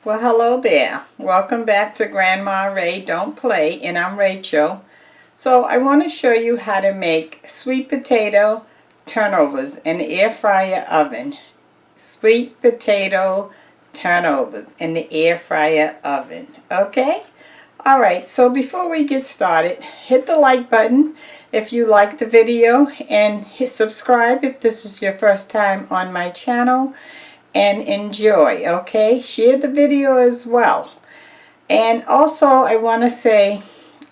Well, hello there. Welcome back to Grandma Ray Don't Play, and I'm Rachel. So I want to show you how to make sweet potato turnovers in the air fryer oven. Sweet potato turnovers in the air fryer oven. Okay? Alright, so before we get started, hit the like button if you like the video, and hit subscribe if this is your first time on my channel, and enjoy. Okay, share the video as well. And also I want to say,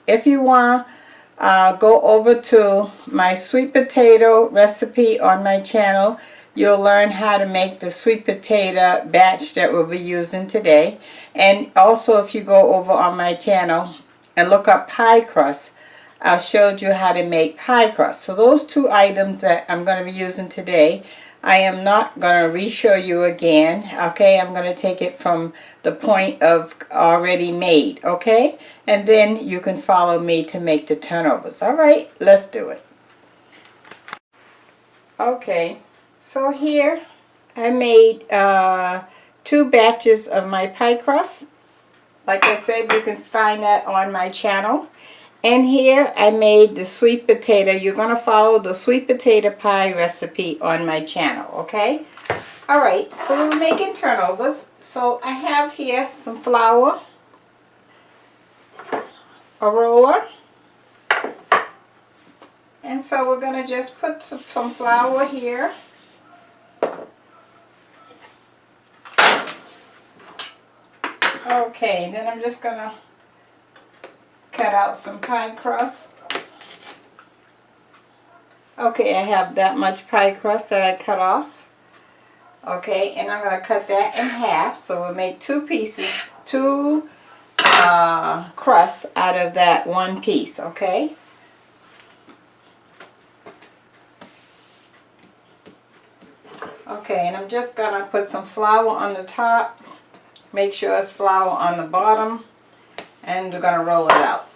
if you want go over to my sweet potato recipe on my channel, you'll learn how to make the sweet potato batch that we'll be using today. And also, if you go over on my channel and look up pie crust, I showed you how to make pie crust. So those two items that I'm going to be using today, I am not going to re-show you again. Okay, I'm going to take it from the point of already made. Okay, and then you can follow me to make the turnovers. Alright, let's do it. Okay, so here I made 2 batches of my pie crust. Like I said, you can find that on my channel. And here I made the sweet potato. You're going to follow the sweet potato pie recipe on my channel, okay? Alright, so we're making turnovers. So I have here some flour, a roller, and so we're going to just put some flour here. Okay, then I'm just going to cut out some pie crust. Okay, I have that much pie crust that I cut off. Okay, and I'm going to cut that in half. So we'll make 2 pieces, 2 crusts out of that 1 piece, okay? Okay, and I'm just going to put some flour on the top. Make sure it's flour on the bottom. And we're going to roll it out.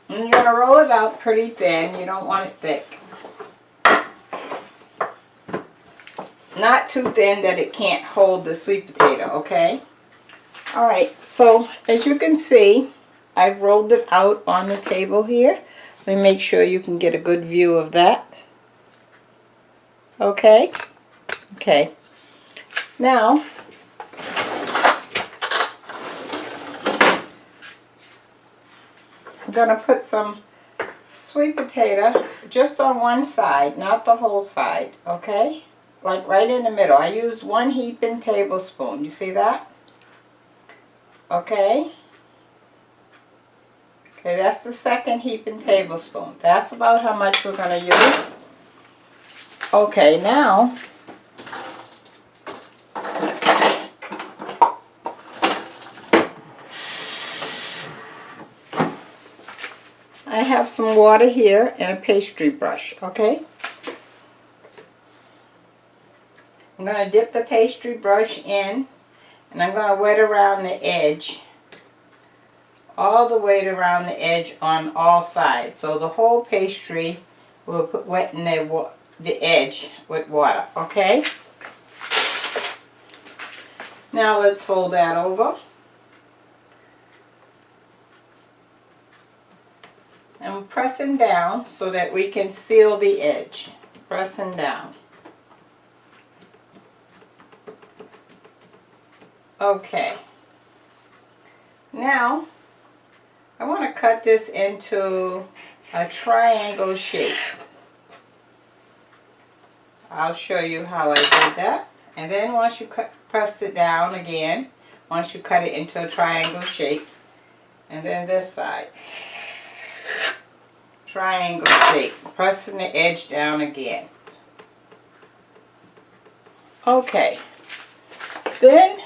And you're going to roll it out pretty thin. You don't want it thick. Not too thin that it can't hold the sweet potato, okay? Alright, so as you can see, I've rolled it out on the table here. Let me make sure you can get a good view of that. Okay? Okay. Now, I'm going to put some sweet potato just on one side, not the whole side, okay? Like right in the middle. I use 1 heaping tablespoon. You see that? Okay? Okay, that's the 2nd heaping tablespoon. That's about how much we're going to use. Okay, now I have some water here and a pastry brush, okay? I'm going to dip the pastry brush in, and I'm going to wet around the edge, all the way around the edge on all sides. So the whole pastry will wet in the edge with water, okay? Now let's fold that over. And I'm pressing down so that we can seal the edge. Pressing down. Okay. Now, I want to cut this into a triangle shape. I'll show you how I did that. And then once you press it down again, once you cut it into a triangle shape, and then this side. Triangle shape, pressing the edge down again. Okay, then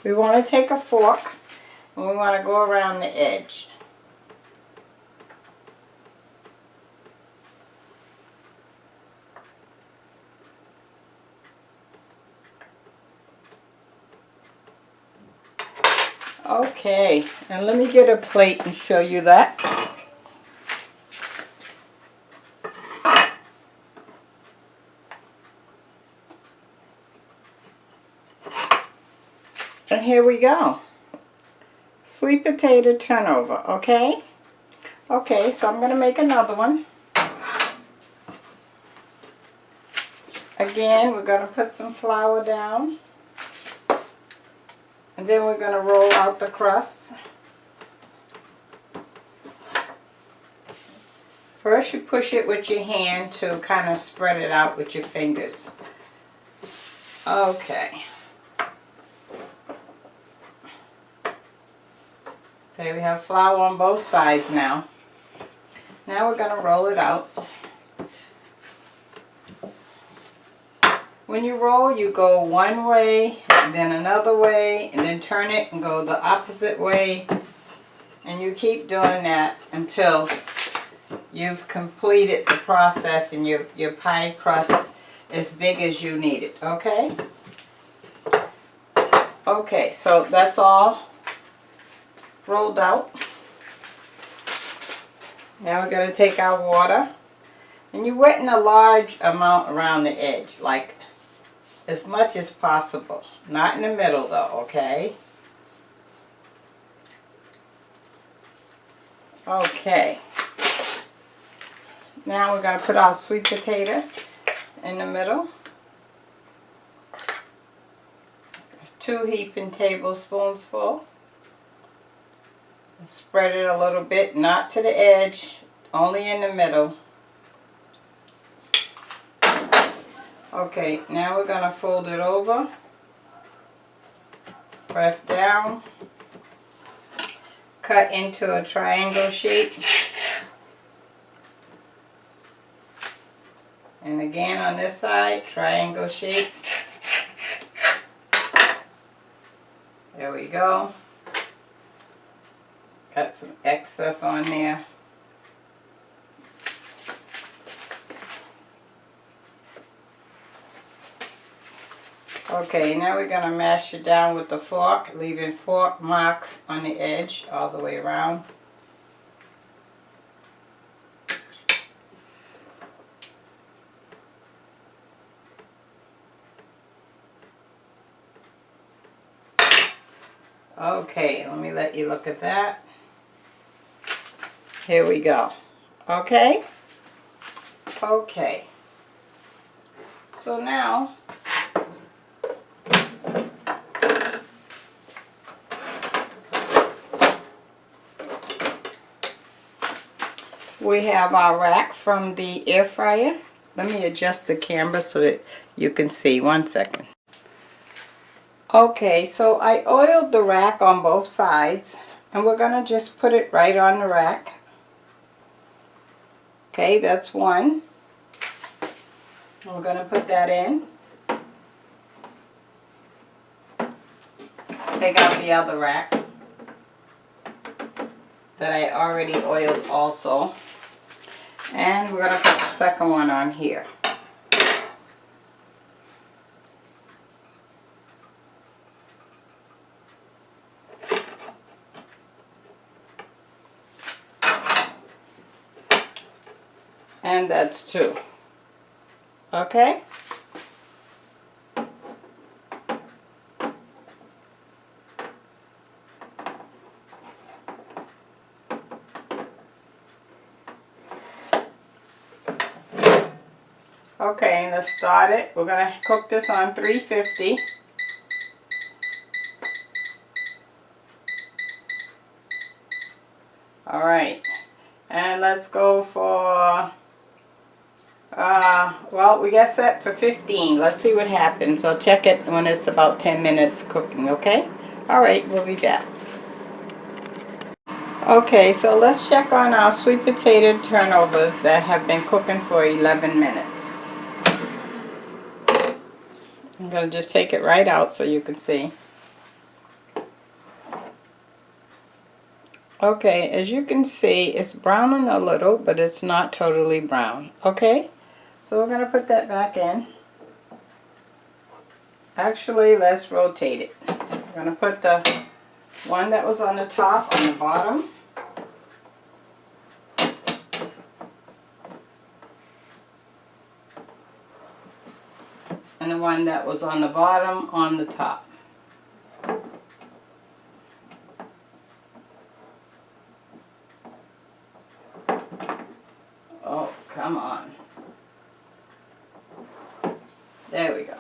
we want to take a fork and we want to go around the edge. Okay, and let me get a plate and show you that. And here we go. Sweet potato turnover, okay? Okay, so I'm going to make another one. Again, we're going to put some flour down. And then we're going to roll out the crust. First you push it with your hand to kind of spread it out with your fingers. Okay. Okay, we have flour on both sides now. Now we're going to roll it out. When you roll, you go one way, then another way, and then turn it and go the opposite way. And you keep doing that until you've completed the process and your pie crust as big as you need it, okay? Okay, so that's all rolled out. Now we're going to take our water, and you're wetting a large amount around the edge, like as much as possible. Not in the middle though, okay? Okay. Now we're going to put our sweet potato in the middle. There's 2 heaping tablespoons full. Spread it a little bit, not to the edge, only in the middle. Okay, now we're going to fold it over. Press down. Cut into a triangle shape. And again on this side, triangle shape. There we go. Got some excess on there. Okay, now we're going to mash it down with the fork, leaving fork marks on the edge all the way around. Okay, let me let you look at that. Here we go. Okay? Okay. So now, we have our rack from the air fryer. Let me adjust the camera so that you can see. 1 second. Okay, so I oiled the rack on both sides, and we're going to just put it right on the rack. Okay, that's one. We're going to put that in. Take out the other rack that I already oiled also. And we're going to put the second one on here. And that's 2. Okay? Okay, let's start it. We're going to cook this on 350. Alright, and let's go for, well, we got set for 15. Let's see what happens. I'll check it when it's about 10 minutes cooking, okay? Alright, we'll be back. Okay, so let's check on our sweet potato turnovers that have been cooking for 11 minutes. I'm going to just take it right out so you can see. Okay, as you can see, it's browning a little, but it's not totally brown. Okay, so we're going to put that back in. Actually, let's rotate it. We're going to put the one that was on the top on the bottom. And the one that was on the bottom on the top. come on. There we go.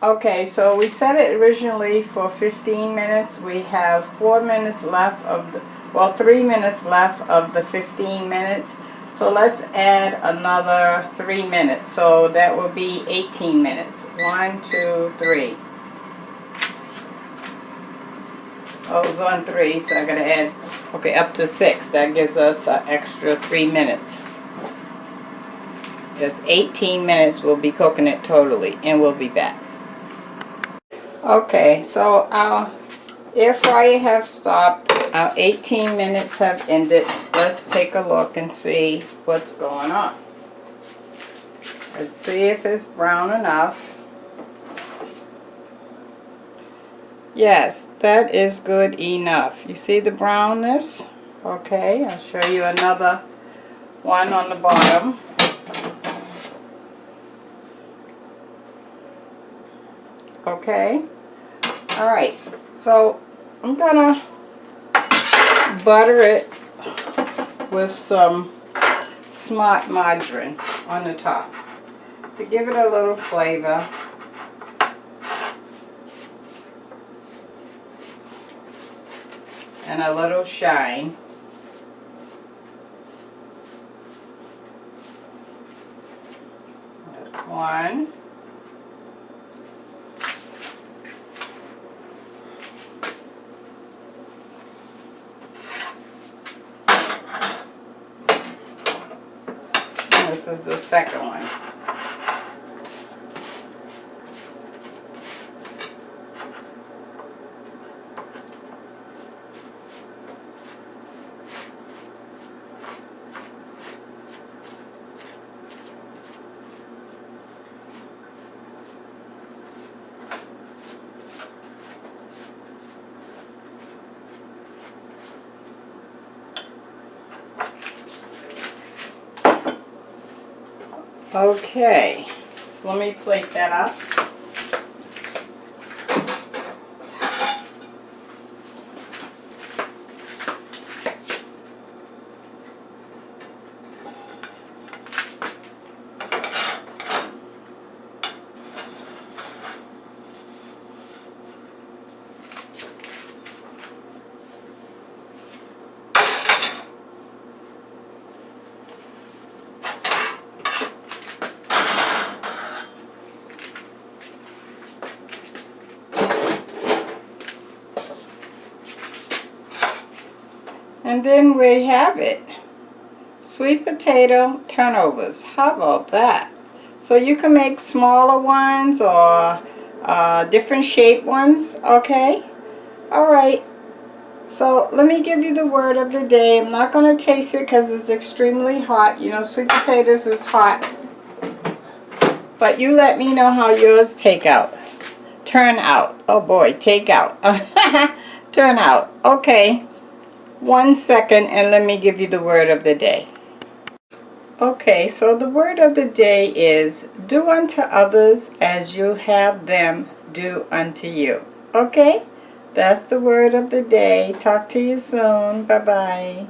Okay, so we set it originally for 15 minutes. We have 4 minutes left of the, well, 3 minutes left of the 15 minutes. So let's add another 3 minutes. So that will be 18 minutes. 1, 2, 3. Oh, it was on 3, so I gotta add, okay, up to 6. That gives us an extra 3 minutes. Just 18 minutes we'll be cooking it totally, and we'll be back. Okay, so our air fryer have stopped. Our 18 minutes have ended. Let's take a look and see what's going on. Let's see if it's brown enough. Yes, that is good enough. You see the brownness? Okay, I'll show you another one on the bottom. Okay, all right, so I'm gonna butter it with some smart margarine on the top to give it a little flavor. And a little shine. That's one. This is the second one. Okay, so let me plate that up. And then we have it. Sweet potato turnovers. How about that? So you can make smaller ones or different shaped ones, okay? Alright, so let me give you the word of the day. I'm not going to taste it because it's extremely hot. You know, sweet potatoes is hot. But you let me know how yours turn out. Oh boy, take out. Turn out. Okay. 1 second and let me give you the word of the day. Okay, so the word of the day is do unto others as you'll have them do unto you. Okay, that's the word of the day. Talk to you soon. Bye-bye.